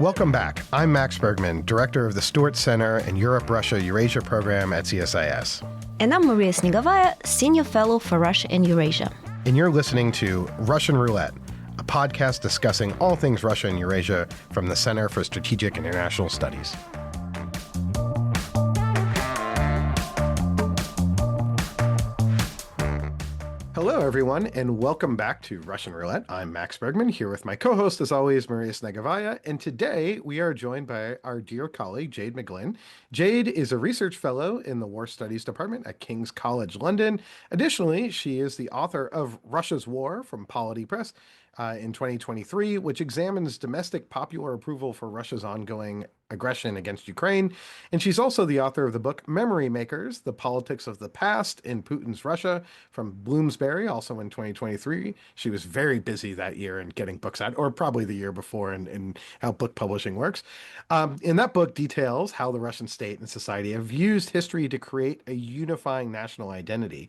Welcome back. I'm Max Bergman, director of the Stewart Center and Europe, Russia, Eurasia program at CSIS. And I'm Maria Snegovaya, senior fellow for Russia and Eurasia. And you're listening to Russian Roulette, a podcast discussing all things Russia and Eurasia from the Center for Strategic International Studies. Hello, everyone, and welcome back to Russian Roulette. I'm Max Bergman, here with my co-host, as always, Maria Snegovaya, and today we are joined by our dear colleague, Jade McGlynn. Jade is a research fellow in the War Studies Department at King's College London. Additionally, she is the author of Russia's War from Polity Press in 2023, which examines domestic popular approval for Russia's ongoing aggression against Ukraine. And she's also the author of the book Memory Makers, The Politics of the Past in Putin's Russia from Bloomsbury, also in 2023. She was very busy that year in getting books out, or probably the year before, in how book publishing works. In that book details how the Russian state and society have used history to create a unifying national identity.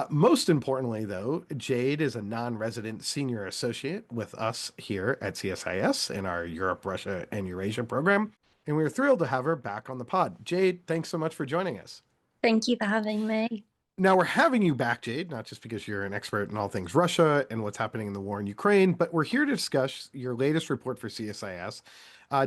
Most importantly, though, Jade is a non-resident senior associate with us here at CSIS in our Europe, Russia, and Eurasia program. And we're thrilled to have her back on the pod. Jade, thanks so much for joining us. Thank you for having me. Now, we're having you back, Jade, not just because you're an expert in all things Russia and what's happening in the war in Ukraine, but we're here to discuss your latest report for CSIS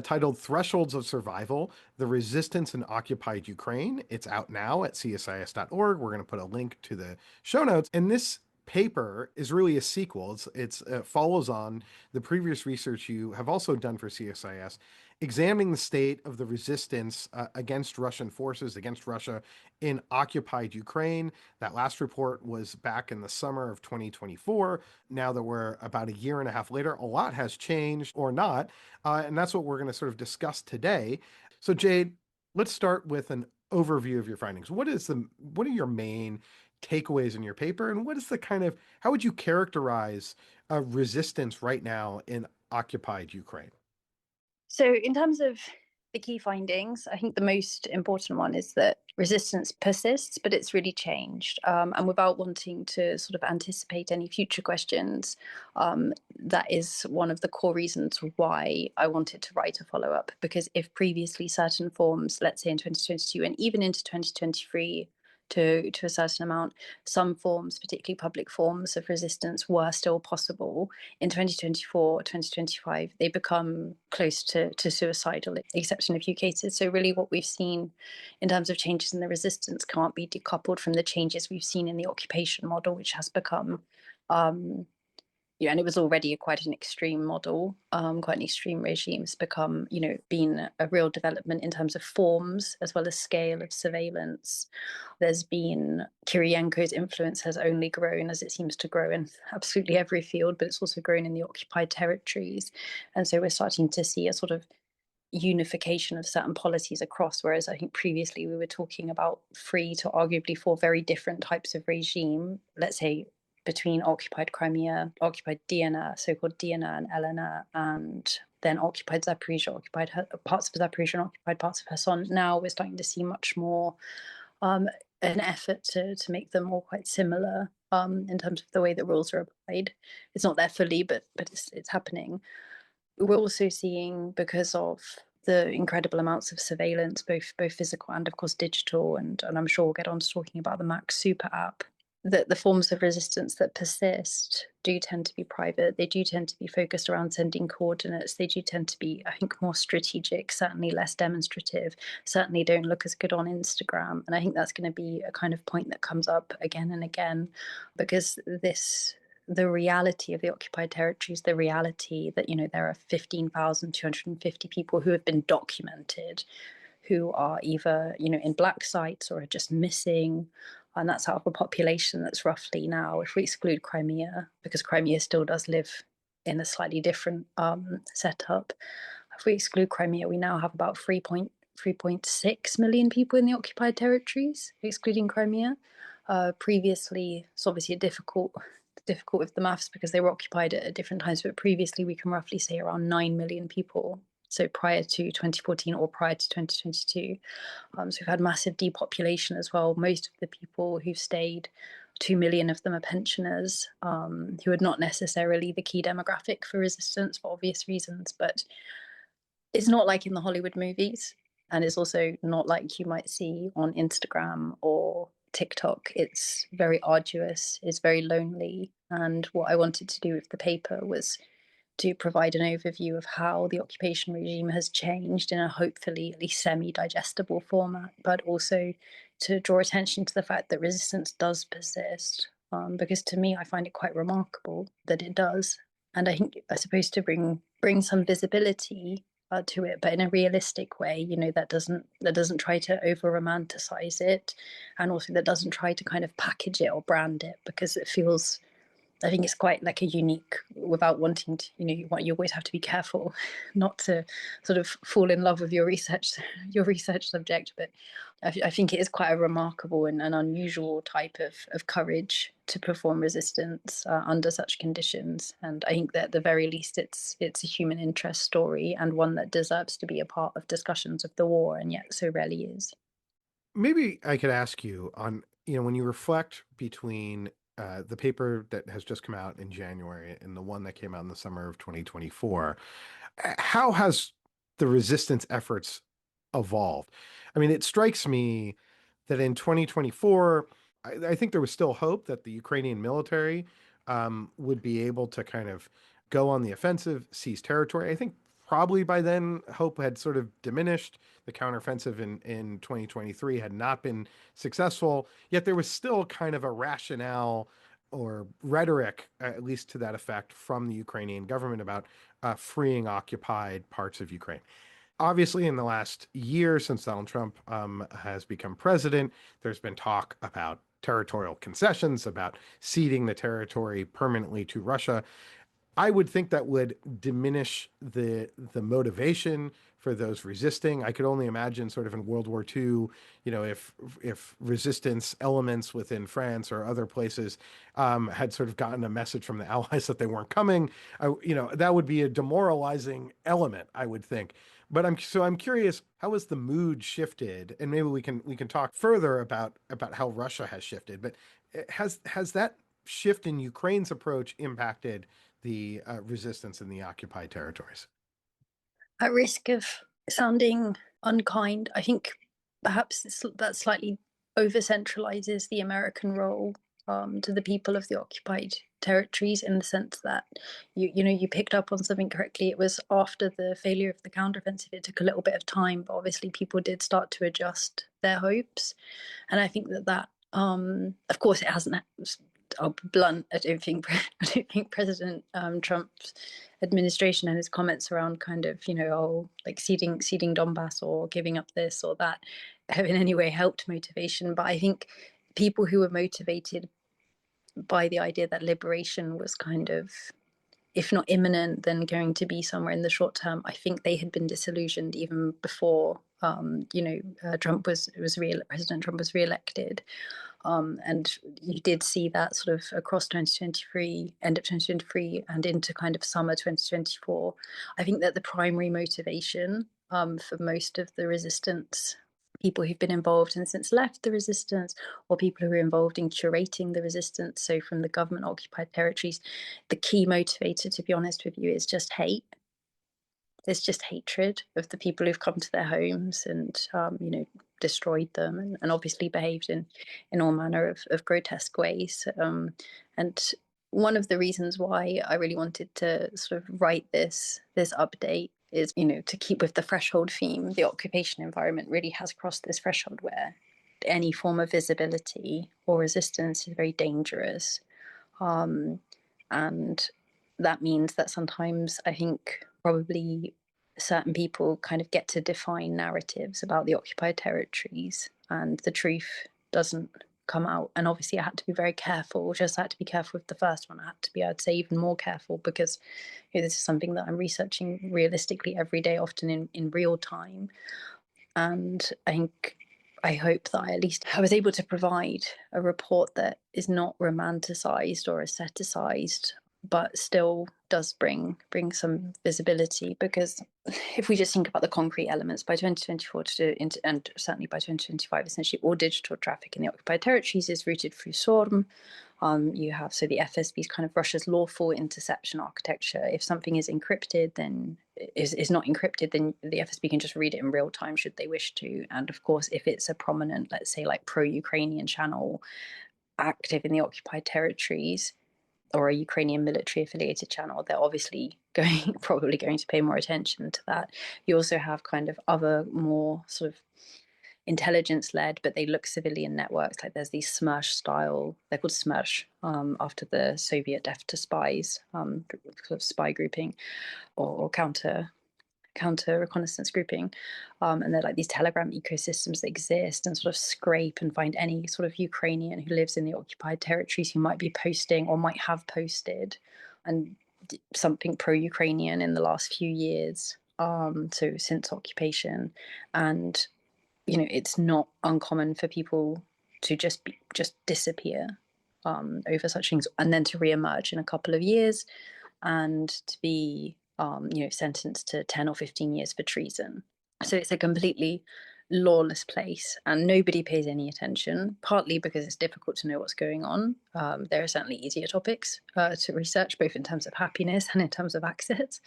titled Thresholds of Survival, The Resistance in Occupied Ukraine. It's out now at csis.org. We're going to put a link to the show notes. And this paper is really a sequel. It follows on the previous research you have also done for CSIS, examining the state of the resistance against Russian forces, against Russia in occupied Ukraine. That last report was back in the summer of 2024. Now that we're about a year and a half later, a lot has changed or not. And that's what we're going to sort of discuss today. So Jade, let's start with an overview of your findings. What are your main takeaways in your paper, and what is how would you characterize resistance right now in occupied Ukraine? So in terms of the key findings, I think the most important one is that resistance persists, but it's really changed. And without wanting to sort of anticipate any future questions, that is one of the core reasons why I wanted to write a follow-up, because if previously certain forms, let's say in 2022 and even into 2023, to a certain amount, some forms, particularly public forms of resistance, were still possible. In 2024, 2025, they become close to suicidal, except in a few cases. So really what we've seen in terms of changes in the resistance can't be decoupled from the changes we've seen in the occupation model, which has become and it was already quite an extreme model, quite an extreme regime. It's become, been a real development in terms of forms as well as scale of surveillance. There's been Kiriyenko's influence has only grown, as it seems to grow in absolutely every field, but it's also grown in the occupied territories. And so we're starting to see a sort of unification of certain policies across, whereas I think previously we were talking about 3 to arguably 4 very different types of regime, let's say, between occupied Crimea, occupied DNR, so-called DNR and LNR, and then occupied Zaporizhia, occupied parts of Zaporizhia and occupied parts of Kherson. Now we're starting to see much more an effort to make them all quite similar in terms of the way the rules are applied. It's not there fully, but it's happening. We're also seeing, because of the incredible amounts of surveillance, both physical and of course digital, and I'm sure we'll get on to talking about the Max Super app, that the forms of resistance that persist do tend to be private. They do tend to be focused around sending coordinates. They do tend to be, I think, more strategic, certainly less demonstrative, certainly don't look as good on Instagram. And I think that's going to be a kind of point that comes up again and again, because the reality of the occupied territories, the reality that, there are 15,250 people who have been documented, who are either, in black sites or are just missing. And that's out of a population that's roughly now, if we exclude Crimea, because Crimea still does live in a slightly different setup. If we exclude Crimea, we now have about 3.6 million people in the occupied territories, excluding Crimea. Previously, it's obviously difficult with the maths because they were occupied at different times, but previously we can roughly say around 9 million people. So prior to 2014 or prior to 2022. So we've had massive depopulation as well. Most of the people who've stayed, 2 million of them are pensioners, who are not necessarily the key demographic for resistance for obvious reasons. But It's not like in the Hollywood movies, and it's also not like you might see on Instagram or TikTok. It's very arduous, it's very lonely. And what I wanted to do with the paper was to provide an overview of how the occupation regime has changed in a hopefully at least semi-digestible format, but also to draw attention to the fact that resistance does persist. Because to me, I find it quite remarkable that it does, and I think I suppose to bring some visibility to it, but in a realistic way. That doesn't try to over romanticize it, and also that doesn't try to kind of package it or brand it, because it feels, I think it's quite like a unique, without wanting to, you always have to be careful not to sort of fall in love with your research subject. But I think it is quite a remarkable and an unusual type of courage to perform resistance under such conditions. And I think that at the very least, it's a human interest story, and one that deserves to be a part of discussions of the war, and yet so rarely is. Maybe I could ask you on, when you reflect between the paper that has just come out in January and the one that came out in the summer of 2024, how has the resistance efforts evolved? I mean, it strikes me that in 2024, I think there was still hope that the Ukrainian military would be able to kind of go on the offensive, seize territory. I think probably by then hope had sort of diminished. The counteroffensive in 2023 had not been successful, yet there was still kind of a rationale or rhetoric, at least to that effect, from the Ukrainian government about freeing occupied parts of Ukraine. Obviously, in the last year since Donald Trump has become president, there's been talk about territorial concessions, about ceding the territory permanently to Russia. I would think that would diminish the motivation for those resisting. I could only imagine sort of in World War II, if resistance elements within France or other places had sort of gotten a message from the Allies that they weren't coming, that would be a demoralizing element, I would think. But I'm curious, how has the mood shifted? And maybe we can talk further about how Russia has shifted. But has that shift in Ukraine's approach impacted the resistance in the occupied territories? At risk of sounding unkind, I think perhaps that slightly over centralizes the American role to the people of the occupied territories, in the sense that you picked up on something correctly. It was after the failure of the counteroffensive. It took a little bit of time, but obviously people did start to adjust their hopes, and I think that of course, it hasn't. I'll be blunt. I don't think President Trump's administration and his comments around kind of like ceding Donbass or giving up this or that have in any way helped motivation. But I think people who were motivated by the idea that liberation was kind of, if not imminent, then going to be somewhere in the short term, I think they had been disillusioned even before President Trump was reelected. And you did see that sort of across 2023, end of 2023, and into kind of summer 2024. I think that the primary motivation for most of the resistance, people who've been involved and since left the resistance, or people who are involved in curating the resistance, so from the government occupied territories, the key motivator, to be honest with you, is just hate. There's just hatred of the people who've come to their homes and destroyed them, and obviously behaved in all manner of grotesque ways. And one of the reasons why I really wanted to sort of write this update is, to keep with the threshold theme. The occupation environment really has crossed this threshold where any form of visibility or resistance is very dangerous. And that means that sometimes I think probably certain people kind of get to define narratives about the occupied territories, and the truth doesn't come out. And obviously I had to be very careful. Just had to be careful with the first one. I had to be, I'd say, even more careful, because this is something that I'm researching realistically every day, often in real time. And I hope that at least I was able to provide a report that is not romanticized or asceticized, but still does bring some visibility. Because if we just think about the concrete elements, by 2024 and certainly by 2025, essentially all digital traffic in the occupied territories is routed through SORM. You have, so the FSB is kind of Russia's lawful interception architecture. If something is encrypted, then is not encrypted, then the FSB can just read it in real time should they wish to. And of course, if it's a prominent, let's say like pro-Ukrainian channel active in the occupied territories, or a Ukrainian military affiliated channel, they're obviously probably going to pay more attention to that. You also have kind of other more sort of intelligence led, but they look civilian networks. Like there's these Smersh style, they're called Smersh, after the Soviet death to spies, sort of spy grouping or counter reconnaissance grouping, and they're like these telegram ecosystems that exist and sort of scrape and find any sort of Ukrainian who lives in the occupied territories who might be posting or might have posted and something pro-Ukrainian in the last few years, so since occupation. And it's not uncommon for people to just disappear over such things, and then to re-emerge in a couple of years and to be sentenced to 10 or 15 years for treason. So it's a completely lawless place, and nobody pays any attention, partly because it's difficult to know what's going on. There are certainly easier topics to research, both in terms of happiness and in terms of access,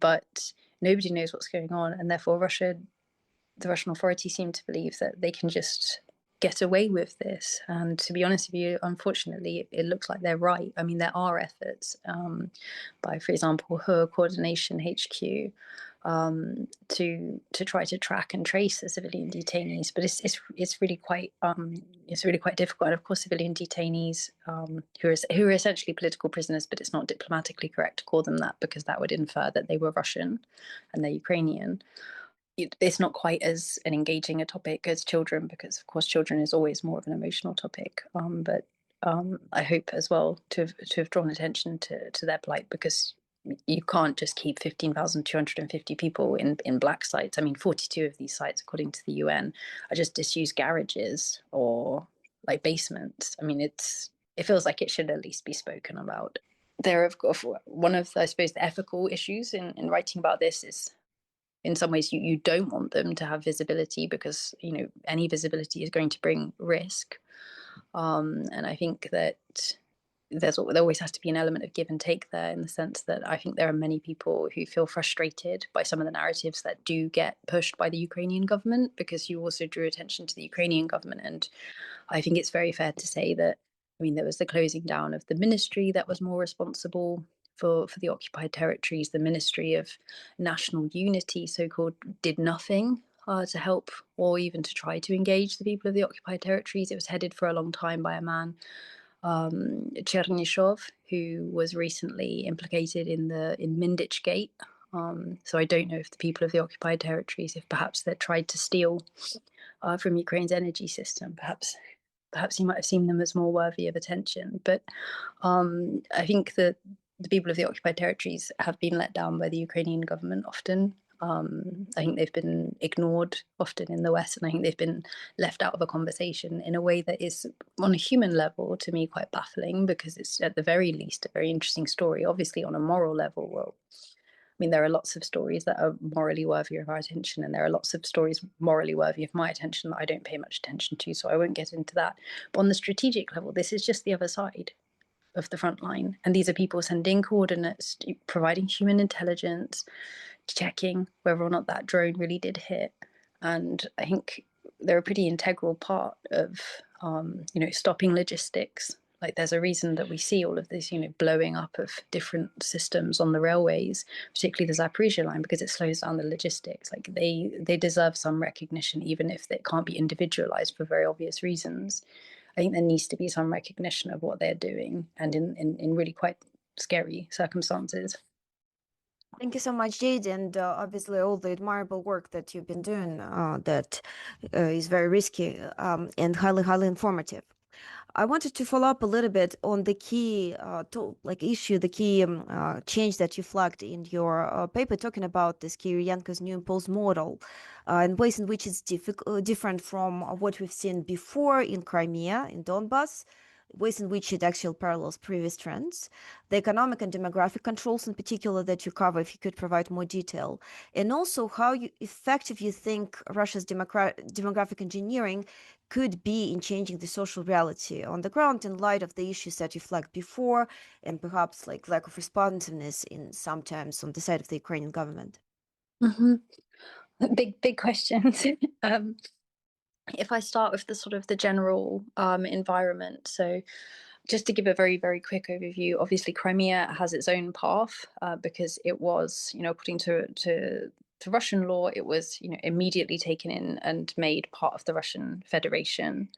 but nobody knows what's going on, and therefore the Russian authorities seem to believe that they can just get away with this. And to be honest with you, unfortunately, it looks like they're right. I mean, there are efforts by, for example, her Coordination HQ to try to track and trace the civilian detainees, but it's really quite difficult. And of course, civilian detainees who are essentially political prisoners, but it's not diplomatically correct to call them that, because that would infer that they were Russian and they're Ukrainian. It's not quite as an engaging a topic as children, because of course children is always more of an emotional topic, but I hope as well to have drawn attention to their plight, because you can't just keep 15,250 people in black sites. I mean, 42 of these sites, according to the UN, are just disused garages or like basements. I mean, it feels like it should at least be spoken about. There, of course, one of, I suppose, the ethical issues in writing about this is, in some ways, you don't want them to have visibility, because any visibility is going to bring risk, and I think that there always has to be an element of give and take there, in the sense that I think there are many people who feel frustrated by some of the narratives that do get pushed by the Ukrainian government, because you also drew attention to the Ukrainian government, and I think it's very fair to say that, I mean, there was the closing down of the ministry that was more responsible for the occupied territories. The Ministry of National Unity, so-called, did nothing to help or even to try to engage the people of the occupied territories. It was headed for a long time by a man, Chernyshov, who was recently implicated in Mindich Gate. So I don't know if the people of the occupied territories, if perhaps they tried to steal from Ukraine's energy system, perhaps you might have seen them as more worthy of attention. But I think that the people of the occupied territories have been let down by the Ukrainian government often. I think they've been ignored often in the West, and I think they've been left out of a conversation in a way that is, on a human level, to me quite baffling, because it's at the very least a very interesting story. Obviously, on a moral level, well, I mean, there are lots of stories that are morally worthy of our attention, and there are lots of stories morally worthy of my attention that I don't pay much attention to, so I won't get into that. But on the strategic level, this is just the other side of the front line. And these are people sending coordinates, providing human intelligence, checking whether or not that drone really did hit. And I think they're a pretty integral part of, stopping logistics. Like, there's a reason that we see all of this, blowing up of different systems on the railways, particularly the Zaporizhia line, because it slows down the logistics. Like, they deserve some recognition, even if it can't be individualized for very obvious reasons. I think there needs to be some recognition of what they're doing, and in really quite scary circumstances. Thank you so much, Jade, and obviously all the admirable work that you've been doing that is very risky and highly informative. I wanted to follow up a little bit on the key the key change that you flagged in your paper, talking about this Kiriyenko's new impulse model and ways in which it's different from what we've seen before in Crimea, in Donbass, ways in which it actually parallels previous trends, the economic and demographic controls in particular that you cover, if you could provide more detail, and also how effective you think Russia's demographic engineering could be in changing the social reality on the ground in light of the issues that you flagged before, and perhaps like lack of responsiveness in sometimes on the side of the Ukrainian government? Big questions. If I start with the sort of the general environment, so just to give a very, very quick overview, obviously Crimea has its own path because it was, according to Russian law, it was, immediately taken in and made part of the Russian Federation.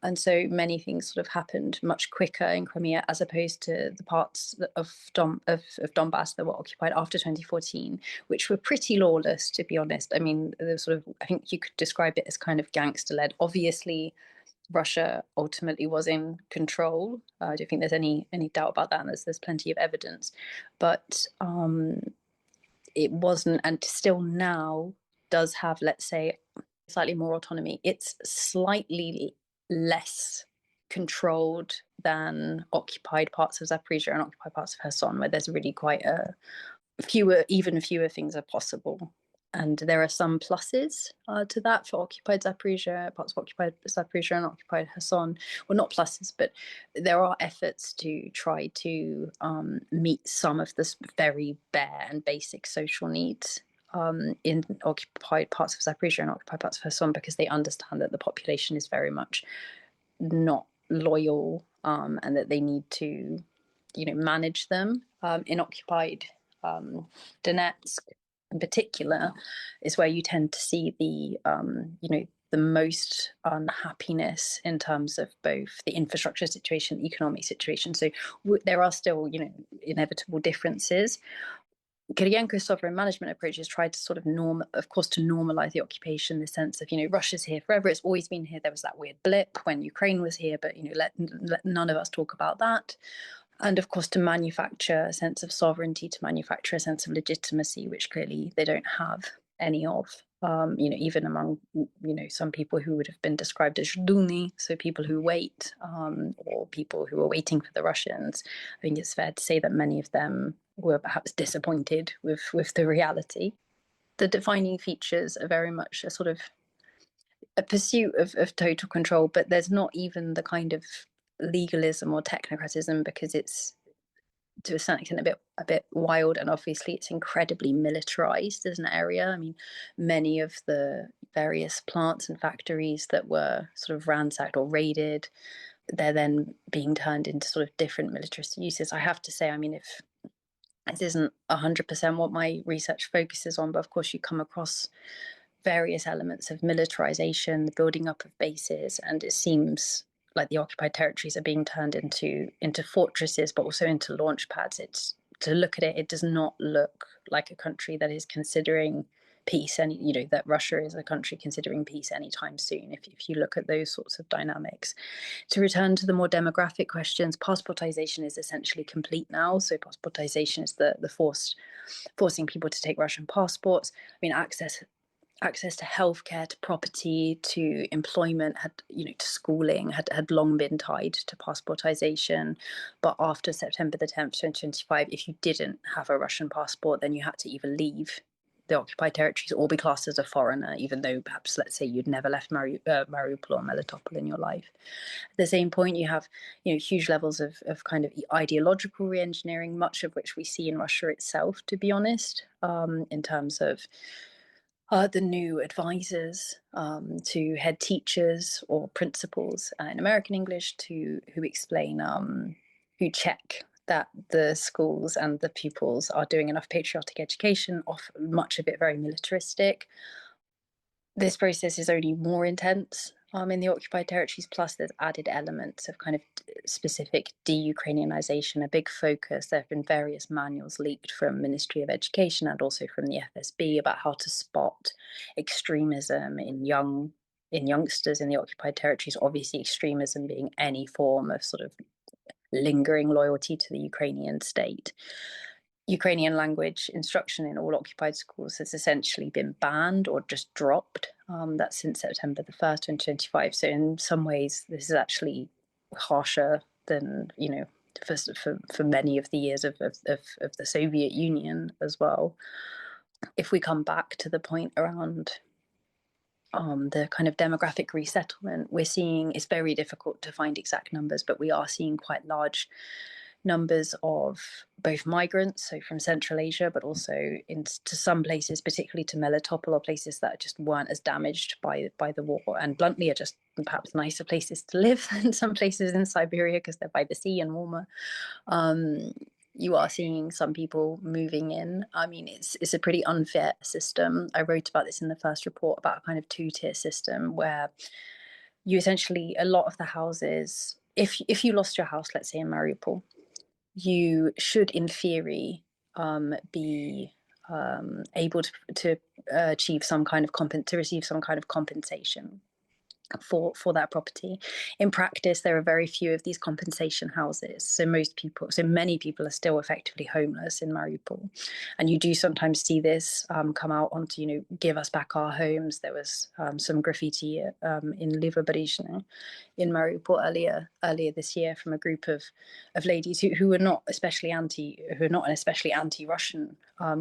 And so many things sort of happened much quicker in Crimea as opposed to the parts of Donbass that were occupied after 2014, which were pretty lawless, to be honest. I mean, I think you could describe it as kind of gangster-led. Obviously, Russia ultimately was in control. I don't think there's any doubt about that. And there's plenty of evidence, but it wasn't, and still now does have, let's say, slightly more autonomy. It's slightly less controlled than occupied parts of Zaporizhia and occupied parts of Kherson, where there's really quite even fewer things are possible. And there are some pluses to that for occupied Zaporizhia, parts of occupied Zaporizhia and occupied Kherson. Well, not pluses, but there are efforts to try to meet some of the very bare and basic social needs in occupied parts of Zaporizhia and occupied parts of Kherson, because they understand that the population is very much not loyal and that they need to, manage them. In occupied Donetsk, in particular, is where you tend to see the most unhappiness in terms of both the infrastructure situation, the economic situation. So there are still, inevitable differences. Kirilenko's sovereign management approach has tried to sort of normalize the occupation, the sense of, Russia's here forever. It's always been here. There was that weird blip when Ukraine was here, but, let none of us talk about that. And of course, to manufacture a sense of sovereignty, to manufacture a sense of legitimacy, which clearly they don't have any of. Even among, some people who would have been described as zhduni, so people who wait, or people who are waiting for the Russians. I think it's fair to say that many of them were perhaps disappointed with the reality. The defining features are very much a sort of a pursuit of total control, but there's not even the kind of legalism or technocratism, because it's, to a certain extent, a bit wild, and obviously it's incredibly militarized as an area. I mean, many of the various plants and factories that were sort of ransacked or raided, they're then being turned into sort of different militarist uses. I have to say, I mean, if this isn't 100% what my research focuses on, but of course you come across various elements of militarization, the building up of bases, and it seems like the occupied territories are being turned into fortresses, but also into launch pads. It's, to look at it, it does not look like a country that is considering peace, and that Russia is a country considering peace anytime soon, if you look at those sorts of dynamics. To return to the more demographic questions, passportization is essentially complete now. So passportization is the forcing people to take Russian passports. I mean, access to healthcare, to property, to employment, to schooling had long been tied to passportization. But after September the 10th, 2025, if you didn't have a Russian passport, then you had to either leave the occupied territories or be classed as a foreigner, even though perhaps, let's say, you'd never left Mariupol or Melitopol in your life. At the same point, you have huge levels of kind of ideological re-engineering, much of which we see in Russia itself, to be honest, in terms of the new advisors to head teachers or principals in American English who explain, who check that the schools and the pupils are doing enough patriotic education, much of it very militaristic. This process is only more intense in the occupied territories, plus there's added elements of kind of specific de-Ukrainianization, a big focus. There have been various manuals leaked from Ministry of Education and also from the FSB about how to spot extremism in youngsters in the occupied territories, obviously extremism being any form of sort of lingering loyalty to the Ukrainian state. Ukrainian language instruction in all occupied schools has essentially been banned or just dropped. That's since September the 1st, 2025. So in some ways, this is actually harsher than, for many of the years of the Soviet Union as well. If we come back to the point around the kind of demographic resettlement, we're seeing it's very difficult to find exact numbers, but we are seeing quite large numbers of both migrants, so from Central Asia, but also into some places, particularly to Melitopol, or places that just weren't as damaged by the war, and bluntly are just perhaps nicer places to live than some places in Siberia because they're by the sea and warmer. You are seeing some people moving in. I mean, it's a pretty unfair system. I wrote about this in the first report about a kind of two-tier system where you essentially, a lot of the houses, if you lost your house, let's say in Mariupol, you should, in theory, be able to achieve some kind of to receive some kind of compensation for that property. In practice, there are very few of these compensation houses, so many people are still effectively homeless in Mariupol, and you do sometimes see this come out onto, give us back our homes. There was some graffiti in Livobarishne in Mariupol earlier this year from a group of ladies who are not an especially anti-Russian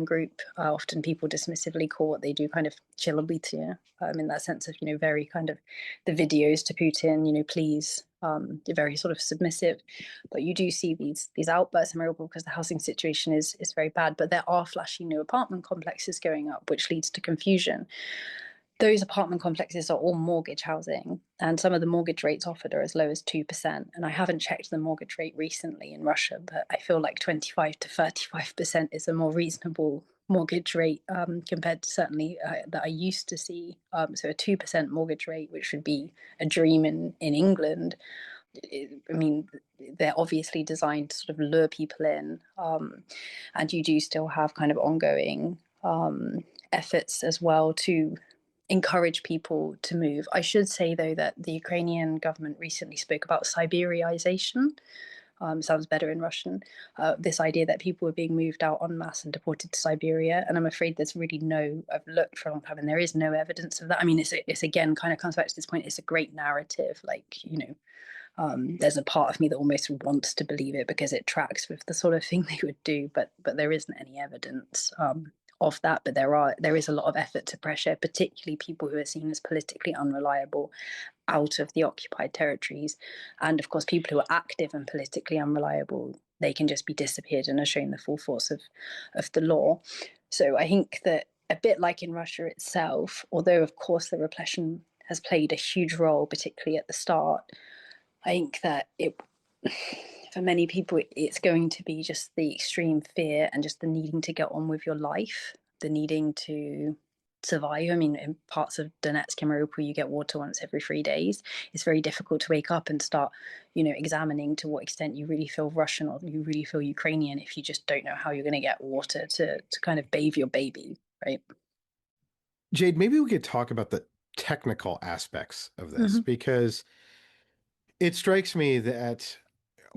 group. Often people dismissively call what they do kind of chilobitya, in that sense of very kind of the videos to Putin, please, very sort of submissive. But you do see these outbursts in Mariupol because the housing situation is very bad. But there are flashy new apartment complexes going up, which leads to confusion. Those apartment complexes are all mortgage housing, and some of the mortgage rates offered are as low as 2%. And I haven't checked the mortgage rate recently in Russia, but I feel like 25 to 35% is a more reasonable mortgage rate compared to certainly that I used to see. So a 2% mortgage rate, which would be a dream in England. I mean, they're obviously designed to sort of lure people in, and you do still have kind of ongoing efforts as well to encourage people to move. I should say, though, that the Ukrainian government recently spoke about Siberiaization. Sounds better in Russian. This idea that people were being moved out en masse and deported to Siberia, and I'm afraid there's really I've looked for a long time, and there is no evidence of that. I mean, it's again kind of comes back to this point. It's a great narrative, there's a part of me that almost wants to believe it because it tracks with the sort of thing they would do, but there isn't any evidence of that. But there is a lot of effort to pressure, particularly people who are seen as politically unreliable, out of the occupied territories. And of course, people who are active and politically unreliable, they can just be disappeared and are shown the full force of the law. So I think that a bit like in Russia itself, although of course the repression has played a huge role, particularly at the start, I think that for many people, it's going to be just the extreme fear and just the needing to get on with your life, the needing to survive. I mean, in parts of Donetsk and Mariupol, you get water once every 3 days. It's very difficult to wake up and start, examining to what extent you really feel Russian or you really feel Ukrainian if you just don't know how you're going to get water to kind of bathe your baby, right? Jade, maybe we could talk about the technical aspects of this because it strikes me that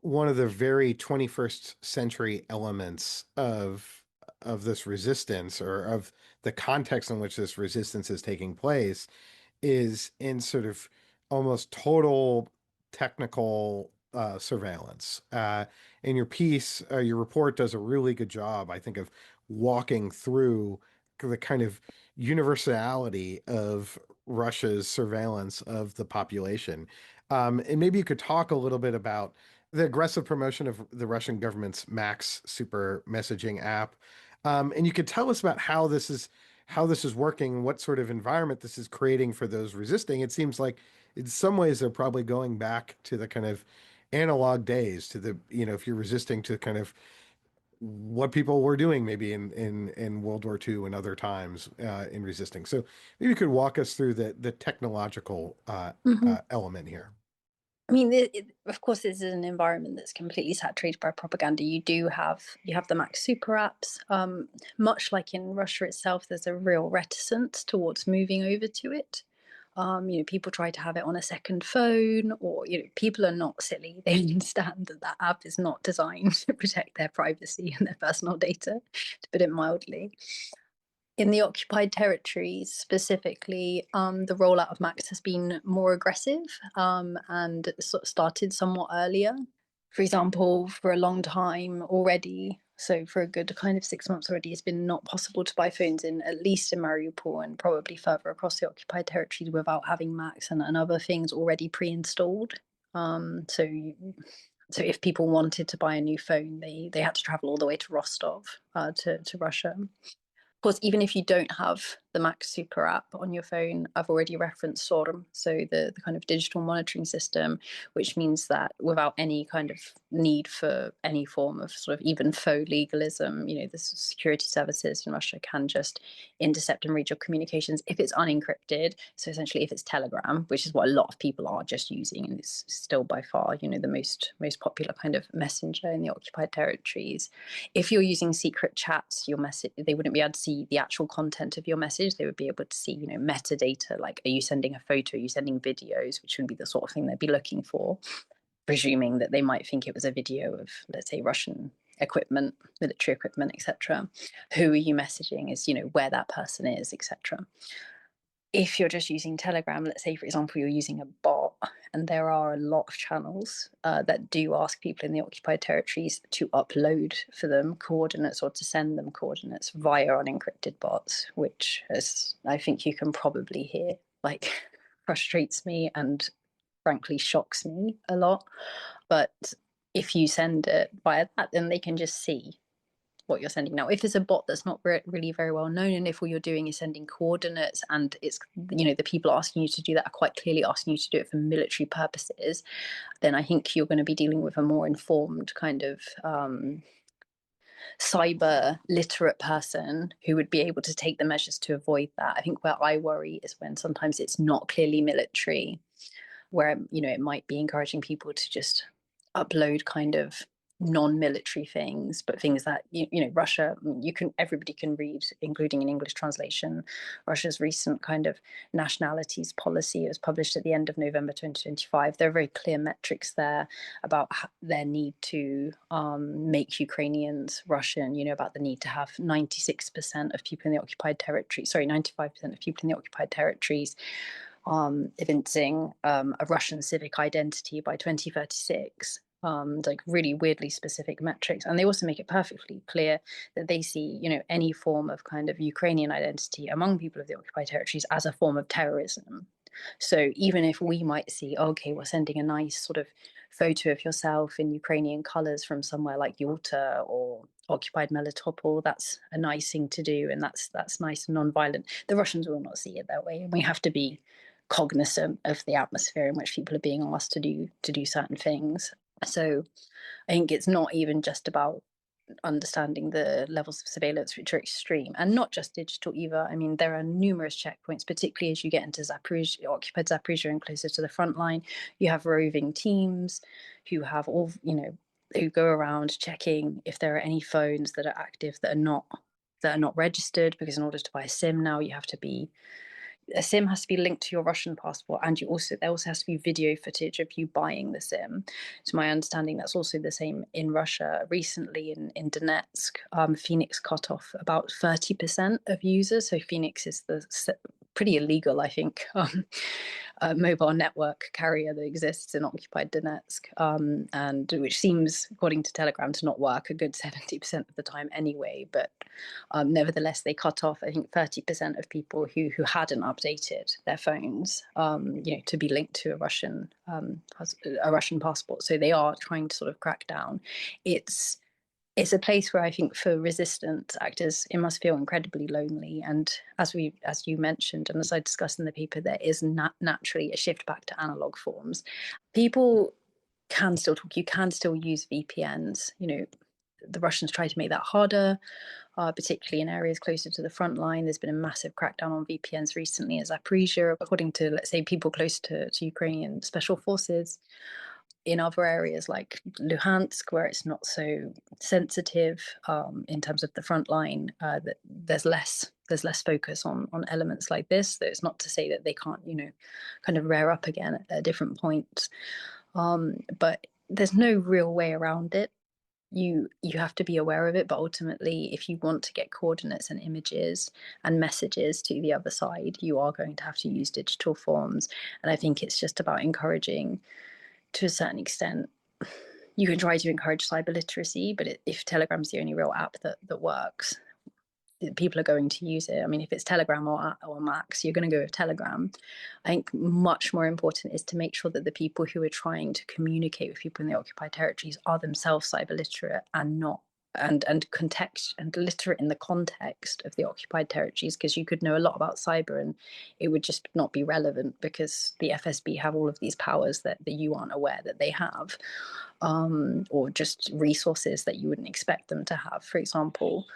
one of the very 21st century elements of this resistance, or of the context in which this resistance is taking place, is in sort of almost total technical surveillance. In your piece, your report does a really good job, I think, of walking through the kind of universality of Russia's surveillance of the population. And maybe you could talk a little bit about the aggressive promotion of the Russian government's Max super messaging app. And you could tell us about how this is working, what sort of environment this is creating for those resisting. It seems like in some ways they're probably going back to the kind of analog days, to the, if you're resisting, to kind of what people were doing maybe in World War II and other times in resisting. So maybe you could walk us through the technological element here. I mean, of course, this is an environment that's completely saturated by propaganda. You have the Max super apps. Much like in Russia itself, there's a real reticence towards moving over to it. People try to have it on a second phone, or people are not silly. They understand that app is not designed to protect their privacy and their personal data, to put it mildly. In the occupied territories specifically, the rollout of Max has been more aggressive and sort of started somewhat earlier. For example, for a long time already, So for a good kind of 6 months already, it's been not possible to buy phones in at least in Mariupol and probably further across the occupied territories without having Macs and other things already pre-installed. So if people wanted to buy a new phone, they had to travel all the way to Rostov to Russia. Of course, even if you don't have the Mac Super app on your phone, I've already referenced SORM, so the kind of digital monitoring system, which means that without any kind of need for any form of sort of even faux legalism, the security services in Russia can just intercept and read your communications if it's unencrypted. So essentially, if it's Telegram, which is what a lot of people are just using, and it's still by far, the most popular kind of messenger in the occupied territories. If you're using secret chats, your message, they wouldn't be able to see the actual content of your message. They would be able to see, metadata, like, are you sending a photo? Are you sending videos? Which would be the sort of thing they'd be looking for, presuming that they might think it was a video of, let's say, Russian equipment, military equipment, etc. Who are you messaging? Is, where that person is, etc. If you're just using Telegram, let's say, for example, you're using a bot, and there are a lot of channels that do ask people in the occupied territories to upload for them coordinates or to send them coordinates via unencrypted bots, which, as I think you can probably hear, like, frustrates me and frankly shocks me a lot. But if you send it via that, then they can just see what you're sending. Now, if it's a bot that's not really very well known, and if all you're doing is sending coordinates, and it's, the people asking you to do that are quite clearly asking you to do it for military purposes, then I think you're going to be dealing with a more informed kind of cyber literate person who would be able to take the measures to avoid that. I think where I worry is when sometimes it's not clearly military, where it might be encouraging people to just upload kind of non-military things, but things that Russia, everybody can read, including an English translation. Russia's recent kind of nationalities policy was published at the end of November 2025. There are very clear metrics there about their need to make Ukrainians Russian, about the need to have 96% of people in the occupied territory, 95% of people in the occupied territories evincing a Russian civic identity by 2036. Like really weirdly specific metrics. And they also make it perfectly clear that they see, any form of kind of Ukrainian identity among people of the occupied territories as a form of terrorism. So even if we might see, okay, we're sending a nice sort of photo of yourself in Ukrainian colors from somewhere like Yalta or occupied Melitopol, that's a nice thing to do, and that's nice and non-violent. The Russians will not see it that way, and we have to be cognizant of the atmosphere in which people are being asked to do certain things. So I think it's not even just about understanding the levels of surveillance, which are extreme, and not just digital either. I mean, there are numerous checkpoints, particularly as you get into Zaporizhia, occupied Zaporizhia, and closer to the front line. You have roving teams who have all, who go around checking if there are any phones that are active that are not registered, because in order to buy a SIM now, a SIM has to be linked to your Russian passport, and there also has to be video footage of you buying the SIM. To my understanding, that's also the same in Russia. Recently in Donetsk, Phoenix cut off about 30% of users. So Phoenix is the pretty illegal, I think, mobile network carrier that exists in occupied Donetsk, and which seems, according to Telegram, to not work a good 70% of the time anyway. But nevertheless, they cut off, I think, 30% of people who hadn't updated their phones, to be linked to a Russian passport. So they are trying to sort of crack down. It's a place where I think for resistance actors, it must feel incredibly lonely. And as you mentioned, and as I discussed in the paper, there is naturally a shift back to analog forms. People can still talk. You can still use VPNs. The Russians try to make that harder, particularly in areas closer to the front line. There's been a massive crackdown on VPNs recently as Zaporizhia, according to, let's say, people close to Ukrainian special forces. In other areas like Luhansk, where it's not so sensitive in terms of the front line, that there's less focus on elements like this. Though it's not to say that they can't, kind of rear up again at different points. But there's no real way around it. You have to be aware of it, but ultimately, if you want to get coordinates and images and messages to the other side, you are going to have to use digital forms. And I think it's just about encouraging, to a certain extent, you can try to encourage cyber literacy, but if Telegram's the only real app that works, people are going to use it. I mean, if it's Telegram or Max, you're going to go with Telegram. I think much more important is to make sure that the people who are trying to communicate with people in the occupied territories are themselves cyber literate and not and context and literate in the context of the occupied territories, because you could know a lot about cyber and it would just not be relevant because the FSB have all of these powers that you aren't aware that they have, or just resources that you wouldn't expect them to have, for example.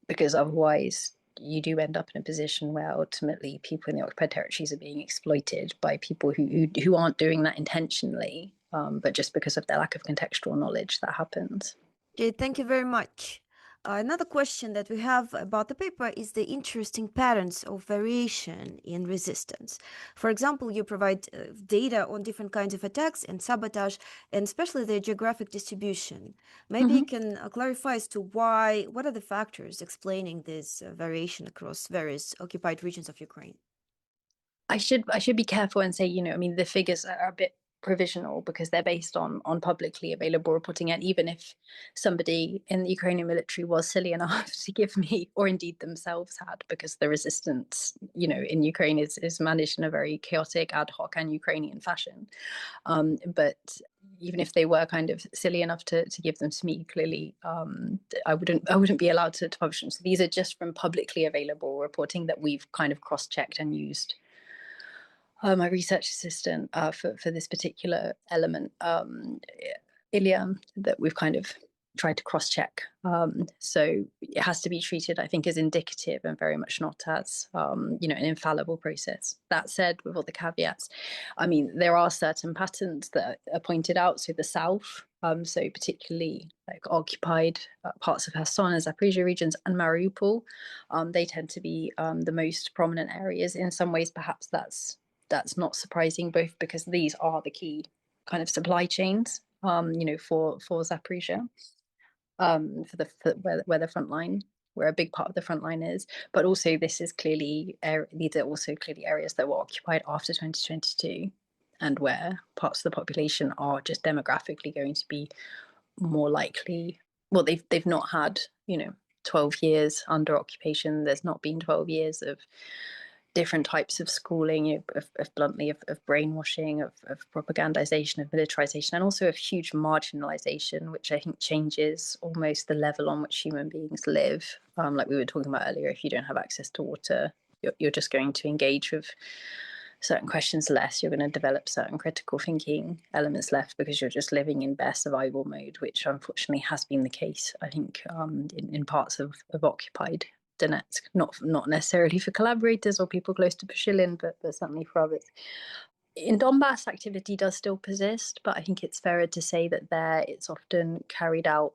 Because otherwise you do end up in a position where ultimately people in the occupied territories are being exploited by people who aren't doing that intentionally, but just because of their lack of contextual knowledge that happens. Okay, thank you very much. Another question that we have about the paper is the interesting patterns of variation in resistance. For example, you provide data on different kinds of attacks and sabotage, and especially their geographic distribution. Maybe you can clarify as to what are the factors explaining this variation across various occupied regions of Ukraine? I should be careful and say, I mean, the figures are a bit provisional because they're based on publicly available reporting, and even if somebody in the Ukrainian military was silly enough to give me, or indeed themselves had, because the resistance in Ukraine is managed in a very chaotic, ad hoc and Ukrainian fashion, but even if they were kind of silly enough to give them to me, clearly I wouldn't be allowed to publish them. So these are just from publicly available reporting that we've kind of cross-checked and used my research assistant for this particular element, Ilya, that we've kind of tried to cross-check. So it has to be treated, I think, as indicative and very much not as, an infallible process. That said, with all the caveats, I mean, there are certain patterns that are pointed out. So the south, so particularly like occupied parts of Kherson and Zaporizhia regions and Mariupol, they tend to be the most prominent areas. In some ways, perhaps that's not surprising, both because these are the key kind of supply chains, for Zaporizhia, where the front line, where a big part of the front line is, but also these are also clearly areas that were occupied after 2022, and where parts of the population are just demographically going to be more likely. Well, they've not had 12 years under occupation. There's not been 12 years of different types of schooling, bluntly, of brainwashing, of propagandization, of militarization, and also of huge marginalization, which I think changes almost the level on which human beings live. Like we were talking about earlier, if you don't have access to water, you're just going to engage with certain questions less. You're going to develop certain critical thinking elements less because you're just living in bare survival mode, which unfortunately has been the case, I think, in parts of occupied Donetsk, not necessarily for collaborators or people close to Pushilin, but certainly for others. In Donbass, activity does still persist, but I think it's fairer to say that there it's often carried out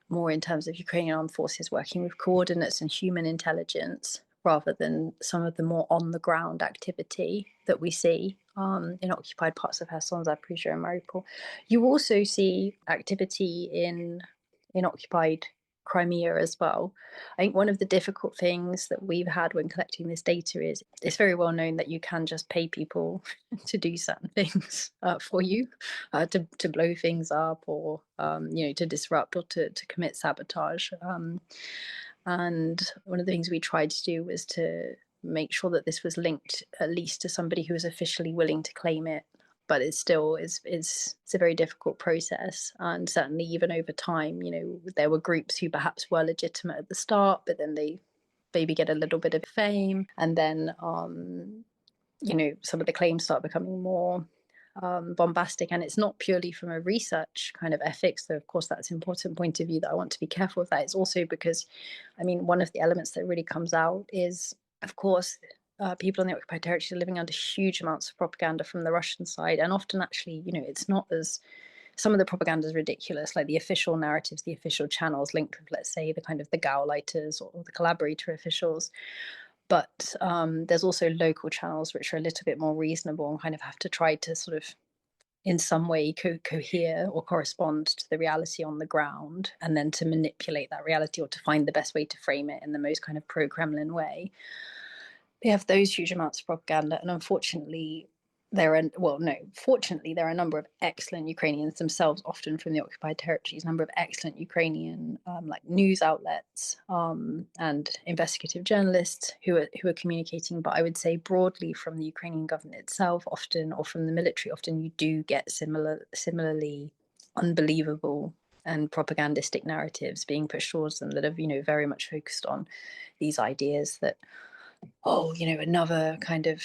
more in terms of Ukrainian armed forces working with coordinates and human intelligence, rather than some of the more on-the-ground activity that we see in occupied parts of Kherson, Zaporizhia, and Mariupol. You also see activity in occupied Crimea as well. I think one of the difficult things that we've had when collecting this data is it's very well known that you can just pay people to do certain things for you, to blow things up, or to disrupt, or to commit sabotage. And one of the things we tried to do was to make sure that this was linked at least to somebody who was officially willing to claim it. But it still is it's a very difficult process, and certainly even over time, there were groups who perhaps were legitimate at the start, but then they maybe get a little bit of fame, and then some of the claims start becoming more bombastic. And it's not purely from a research kind of ethics, though of course that's an important point of view that I want to be careful of that. It's also because, I mean, one of the elements that really comes out is, of course, people in the occupied territories are living under huge amounts of propaganda from the Russian side, and often actually, it's not as, some of the propaganda is ridiculous, like the official narratives, the official channels linked with, let's say, the kind of the Gauleiters or the collaborator officials. But there's also local channels which are a little bit more reasonable and kind of have to try to sort of in some way cohere or correspond to the reality on the ground, and then to manipulate that reality or to find the best way to frame it in the most kind of pro-Kremlin way. They have those huge amounts of propaganda, and unfortunately fortunately, there are a number of excellent Ukrainians themselves, often from the occupied territories, a number of excellent Ukrainian like news outlets and investigative journalists who are communicating. But I would say broadly from the Ukrainian government itself, often, or from the military, often you do get similarly unbelievable and propagandistic narratives being pushed towards them that have, very much focused on these ideas that, another kind of,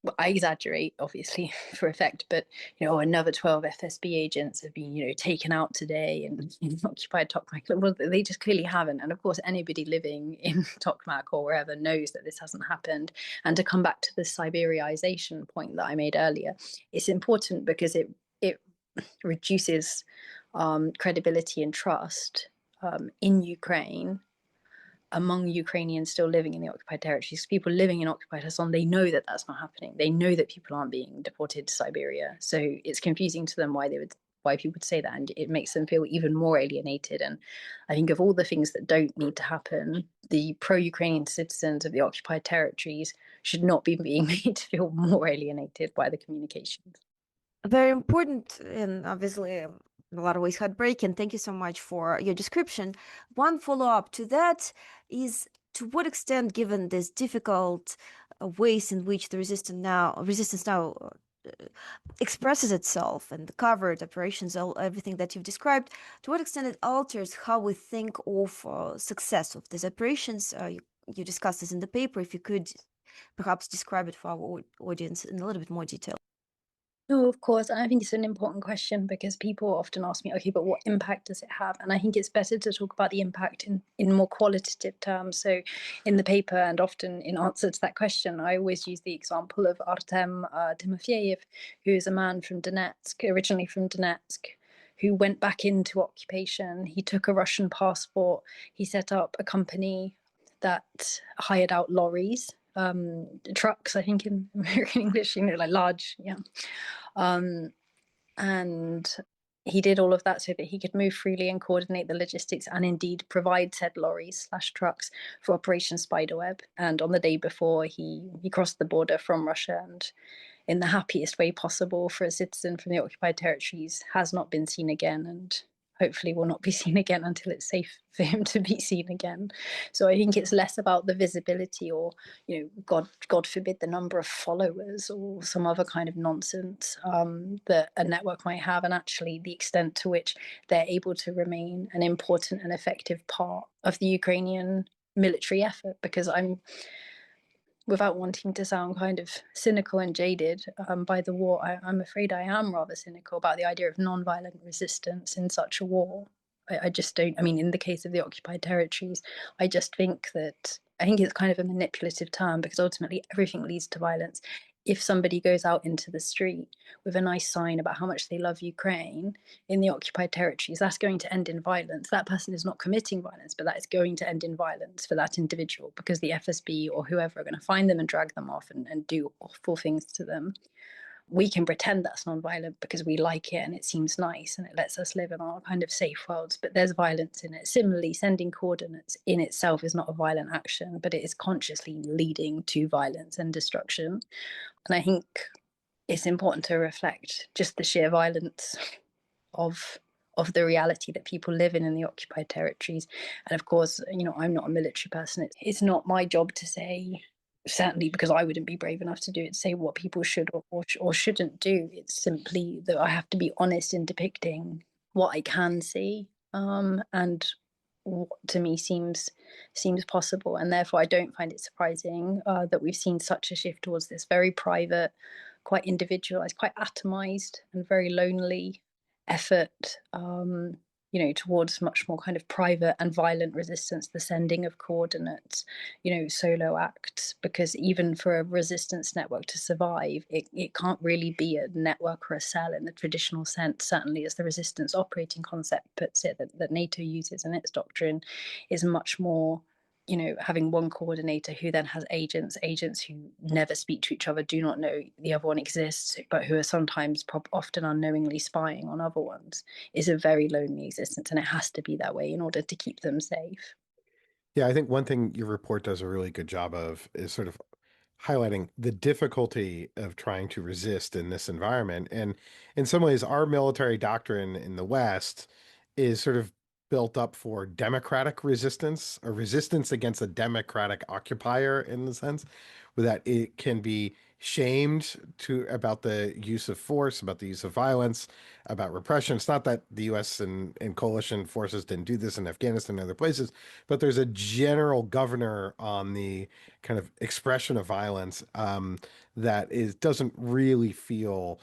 well, I exaggerate obviously for effect, but another 12 FSB agents have been taken out today in occupied Tokmak. Well, they just clearly haven't, and of course anybody living in Tokmak or wherever knows that this hasn't happened. And to come back to the Siberiaization point that I made earlier, it's important because it reduces credibility and trust in Ukraine among Ukrainians still living in the occupied territories. People living in occupied Kherson, they know that that's not happening. They know that people aren't being deported to Siberia. So it's confusing to them why people would say that, and it makes them feel even more alienated. And I think of all the things that don't need to happen, the pro-Ukrainian citizens of the occupied territories should not be being made to feel more alienated by the communications. Very important and obviously in a lot of ways heartbreaking. Thank you so much for your description. One follow-up to that is, to what extent, given this difficult ways in which the resistance now expresses itself and the covert operations, everything that you've described, to what extent it alters how we think of success of these operations? You discussed this in the paper. If you could perhaps describe it for our audience in a little bit more detail. No, of course. I think it's an important question because people often ask me, okay, but what impact does it have? And I think it's better to talk about the impact in more qualitative terms. So in the paper, and often in answer to that question, I always use the example of Artem Timofeyev, who is a man from Donetsk, originally from Donetsk, who went back into occupation. He took a Russian passport. He set up a company that hired out lorries, trucks, I think in American English, like large, yeah. And he did all of that so that he could move freely and coordinate the logistics and indeed provide said lorries/trucks for Operation Spiderweb. And on the day before, he crossed the border from Russia, and in the happiest way possible for a citizen from the occupied territories, has not been seen again, and hopefully will not be seen again until it's safe for him to be seen again. So I think it's less about the visibility or, God forbid, the number of followers or some other kind of nonsense that a network might have, and actually the extent to which they're able to remain an important and effective part of the Ukrainian military effort. Because without wanting to sound kind of cynical and jaded by the war, I'm afraid I am rather cynical about the idea of non-violent resistance in such a war. I just don't, in the case of the occupied territories, I just think it's kind of a manipulative term because ultimately everything leads to violence. If somebody goes out into the street with a nice sign about how much they love Ukraine in the occupied territories, that's going to end in violence. That person is not committing violence, but that is going to end in violence for that individual because the FSB or whoever are going to find them and drag them off and do awful things to them. We can pretend that's non-violent because we like it and it seems nice and it lets us live in our kind of safe worlds, but there's violence in it. Similarly, sending coordinates in itself is not a violent action, but it is consciously leading to violence and destruction. And I think it's important to reflect just the sheer violence of the reality that people live in the occupied territories. And of course, I'm not a military person. It's not my job to say, certainly because I wouldn't be brave enough to do it, say what people should or shouldn't do. It's simply that I have to be honest in depicting what I can see and what to me seems possible. And therefore I don't find it surprising that we've seen such a shift towards this very private, quite individualized, quite atomized and very lonely effort towards much more kind of private and violent resistance, the sending of coordinates, solo acts, because even for a resistance network to survive, it can't really be a network or a cell in the traditional sense, certainly as the resistance operating concept puts it, that NATO uses in its doctrine, is much more having one coordinator who then has agents who never speak to each other, do not know the other one exists, but who are sometimes often unknowingly spying on other ones, is a very lonely existence, and it has to be that way in order to keep them safe. Yeah, I think one thing your report does a really good job of is sort of highlighting the difficulty of trying to resist in this environment. And in some ways, our military doctrine in the West is sort of built up for democratic resistance, a resistance against a democratic occupier in the sense that it can be shamed to about the use of force, about the use of violence, about repression. It's not that the US and coalition forces didn't do this in Afghanistan and other places, but there's a general governor on the kind of expression of violence that doesn't really feel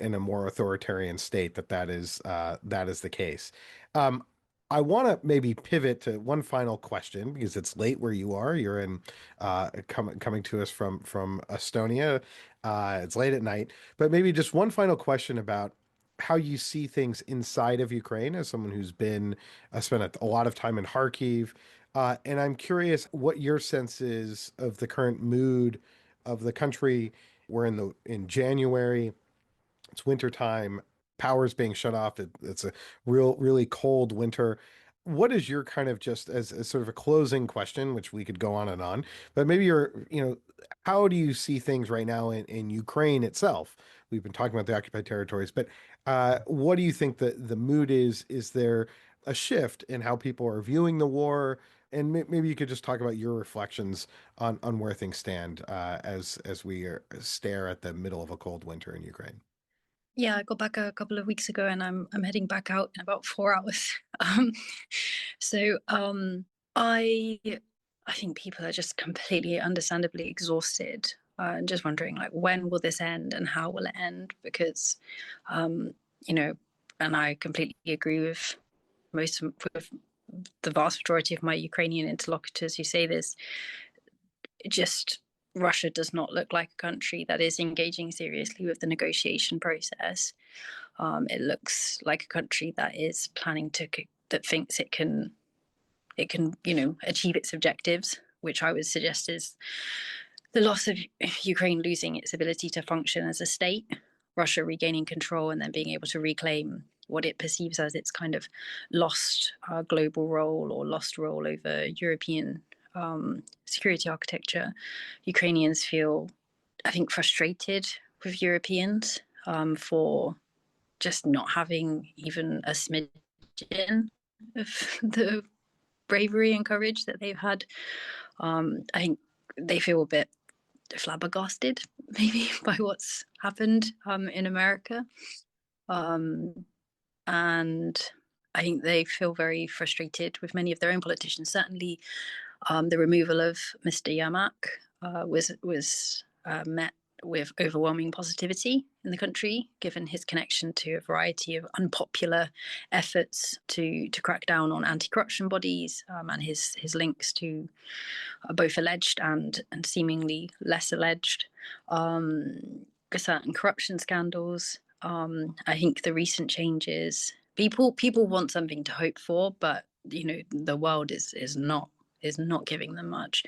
in a more authoritarian state that is the case. Um, I want to maybe pivot to one final question because it's late where you are. You're in coming to us from Estonia. It's late at night, but maybe just one final question about how you see things inside of Ukraine as someone who's been spent a lot of time in Kharkiv. And I'm curious what your sense is of the current mood of the country. We're in January. It's winter time. Power's being shut off. It's a really cold winter. What is your kind of just as sort of a closing question, which we could go on, but maybe how do you see things right now in Ukraine itself? We've been talking about the occupied territories, but what do you think the mood is? Is there a shift in how people are viewing the war? And maybe you could just talk about your reflections on where things stand as we stare at the middle of a cold winter in Ukraine. Yeah, I got back a couple of weeks ago, and I'm heading back out in about 4 hours. Um, I think people are just completely, understandably exhausted, and just wondering like when will this end and how will it end? Because, you know, and I completely agree with with the vast majority of my Ukrainian interlocutors who say this. Just Russia does not look like a country that is engaging seriously with the negotiation process. It looks like a country that is planning that thinks it can achieve its objectives, which I would suggest is the loss of Ukraine losing its ability to function as a state, Russia regaining control, and then being able to reclaim what it perceives as its kind of lost global role or lost role over European security architecture. Ukrainians feel, I think, frustrated with Europeans for just not having even a smidgen of the bravery and courage that they've had. I think they feel a bit flabbergasted, maybe, by what's happened in America. And I think they feel very frustrated with many of their own politicians. Certainly, the removal of Mr. Yermak was met with overwhelming positivity in the country, given his connection to a variety of unpopular efforts to crack down on anti-corruption bodies, and his links to both alleged and seemingly less alleged certain corruption scandals. I think the recent changes, people want something to hope for, but the world is not giving them much.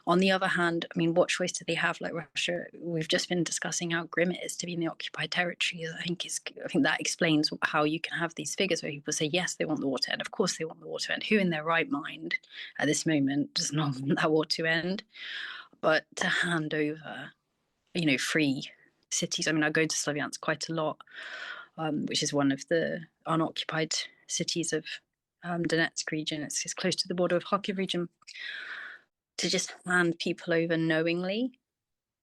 On the other hand, I mean, what choice do they have? Like Russia, we've just been discussing how grim it is to be in the occupied territory. I think that explains how you can have these figures where people say, yes, they want the war to end. Of course they want the war to end. Who in their right mind at this moment does not want that war to end? But to hand over, free cities. I mean, I go to Slavyansk quite a lot, which is one of the unoccupied cities of Donetsk region. It's close to the border of Kharkiv region. To just hand people over knowingly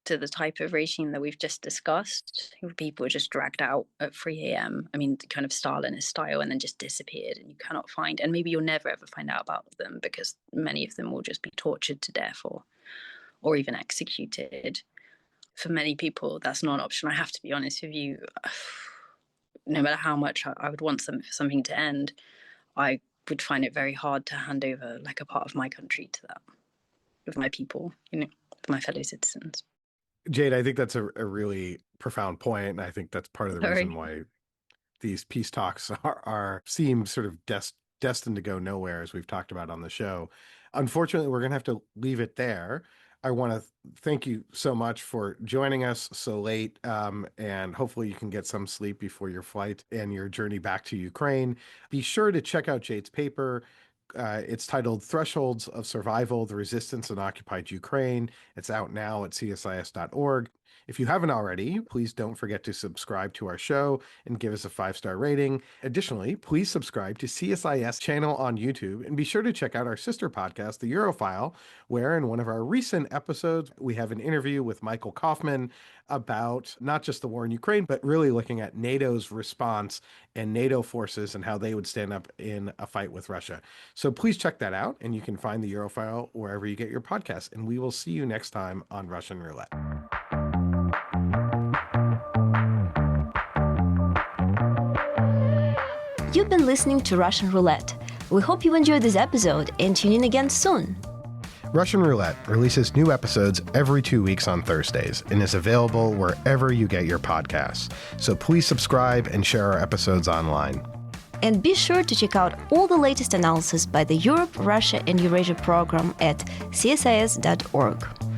to the type of regime that we've just discussed, people are just dragged out at 3 a.m. I mean, kind of Stalinist style, and then just disappeared, and you cannot find, and maybe you'll never ever find out about them because many of them will just be tortured to death or even executed. For many people, that's not an option. I have to be honest with you. No matter how much I would want something to end, I would find it very hard to hand over like a part of my country to that, with my people, with my fellow citizens. Jade, I think that's a really profound point, and I think that's part of the reason why these peace talks seem sort of destined to go nowhere, as we've talked about on the show. Unfortunately, we're going to have to leave it there. I want to thank you so much for joining us so late, and hopefully you can get some sleep before your flight and your journey back to Ukraine. Be sure to check out Jade's paper, It's titled Thresholds of Survival, the Resistance in Occupied Ukraine. It's out now at csis.org. If you haven't already, please don't forget to subscribe to our show and give us a 5-star rating. Additionally, please subscribe to CSIS channel on YouTube and be sure to check out our sister podcast, The Europhile, where in one of our recent episodes, we have an interview with Michael Kaufman about not just the war in Ukraine, but really looking at NATO's response and NATO forces and how they would stand up in a fight with Russia. So please check that out, and you can find the Europhile wherever you get your podcasts. And we will see you next time on Russian Roulette. You've been listening to Russian Roulette. We hope you enjoyed this episode and tune in again soon. Russian Roulette releases new episodes every 2 weeks on Thursdays and is available wherever you get your podcasts. So please subscribe and share our episodes online. And be sure to check out all the latest analysis by the Europe, Russia, and Eurasia program at csis.org.